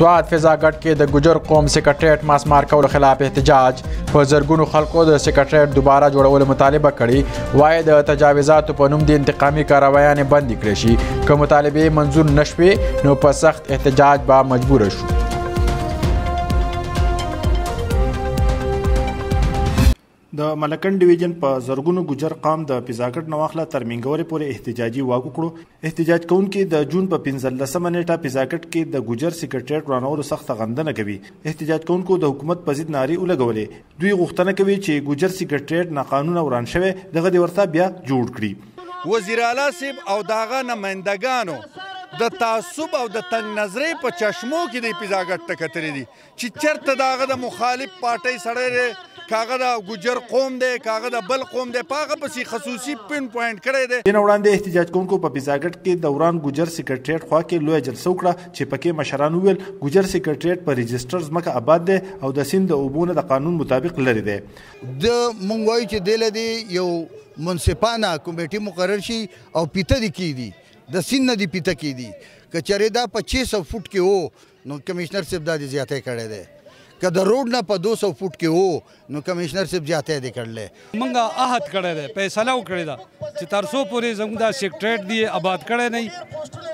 سوات فضاګټ کې د ګجر قوم سیکریټریټ ماسمار کولو خلاف احتجاج په زرګونو خلکو د سیکریټریټ دوباره جوړولو مطالبه کړې وایي د تجاوزاتو په نوم د انتقامي کاروایانې بندي کړې شي که مطالبې منظور نشوي نو په سخت احتجاج به مجبور شو. د ملکن ډیویژن په زرګونو ګجر قام د فضاګټ نواخله تر منګورې پورې احتجاجي واک وکړو. احتجاج کوونکي د جون په 15مه نیټه فضاګټ کې د ګجر سیکریټریټ ورانولو سخت غندنه کوي. احتجاج کوونکو د حکومت په ضد نارې ولګولې. دوی غوښتنه کوي چې ګجر سیکریټریټ ناقانونه وران شوی دغه د ورته بیا جوړ کړي. وزیر اعلی صاحب او داغه نمائندګانو د تعصب او د تنگ نظرۍ په چشمو کې د فضاګټ ته کتلې دي چې چېرته داغه د مخالف پارټۍ سړی کاغه د ګجر قوم دی کاغه د بل قوم دی په هغه پسې خصوصي پن پوینټ کړی دی. دې نه وړاندې احتجاج کوونکو په فضاګټ کې د وران ګجر سیکریټریټ خوا کې لویه جلسه وکړه چې پکې مشران وویل ګجر سیکریټریټ په رجسټر ځمکه آباد دی او د سیند د اوبو نه د قانون مطابق لرې دی. موږ وایو چې دې له دې یو منصفانه کمیټې مقرر شي او پیته دې کیږي د سیند نه دې پیته کیږي که چېرې دا په 600 فوټ کې و نو کمشنر صاحب دا دې زیاتی کړی دی که د روډ نه په 200 فوټ کې وو نو کمشنر صاحب زیاتی دی کړلی. موږ عهد کړی دی فیصله وکړې ده چې تر څو پورې زموږ دا سیکریټریټ دی آباد کړی نه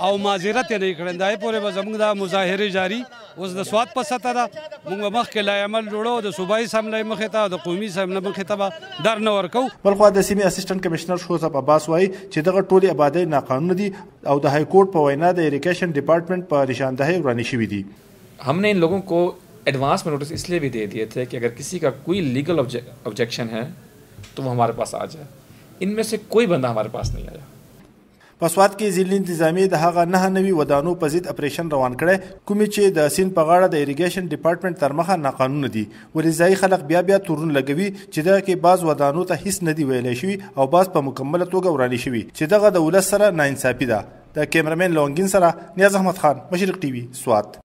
او معذرت یې نه کړی دا پورې به زموږ دا مظاهرې جاري. اوس د سوات په سطحه ده موږ مخکې لایعمل جوړو د صوبایي اسمبلۍ مخې ته د قومي اسمبلۍ مخې ته به در نه ورکوو. بلخوا د سیمې اسسټنټ کمشنر شوزف عباس وایي چې دغه ټولې آبادۍ ناقانونه دي او د های کورټ په وینا د اریګیشن ډپارټمنټ په نشاندهۍ ورانې شوي دي. हमने इन लोगों को एडवांस में नोटिस इसलिए भी दे दिए थे कि अगर किसी का कोई लीगल ऑब्जेक्शन है तो वो हमारे पास आ जाए. इनमें से कोई बंदा हमारे पास नहीं आया. په سوات کې ضلع انتظامی د هغه 9 نوي ودانو په ضد اپریشن روان کړی کومې چې د سیند په غاړه د اریګیشن ډپارټمنټ تر مخه ناقانونه دي. ولې خلک بیا تورون لګوي چې دغه کې بعض ودانو ته هیڅ نه دی ویلی شوي او بعض په مکمله توګه ورانې شوي چې دغه د ولس سره ناانصافي ده. د کیمرمین لونګین سره نیاز احمد خان مشرق ټي وي سوات.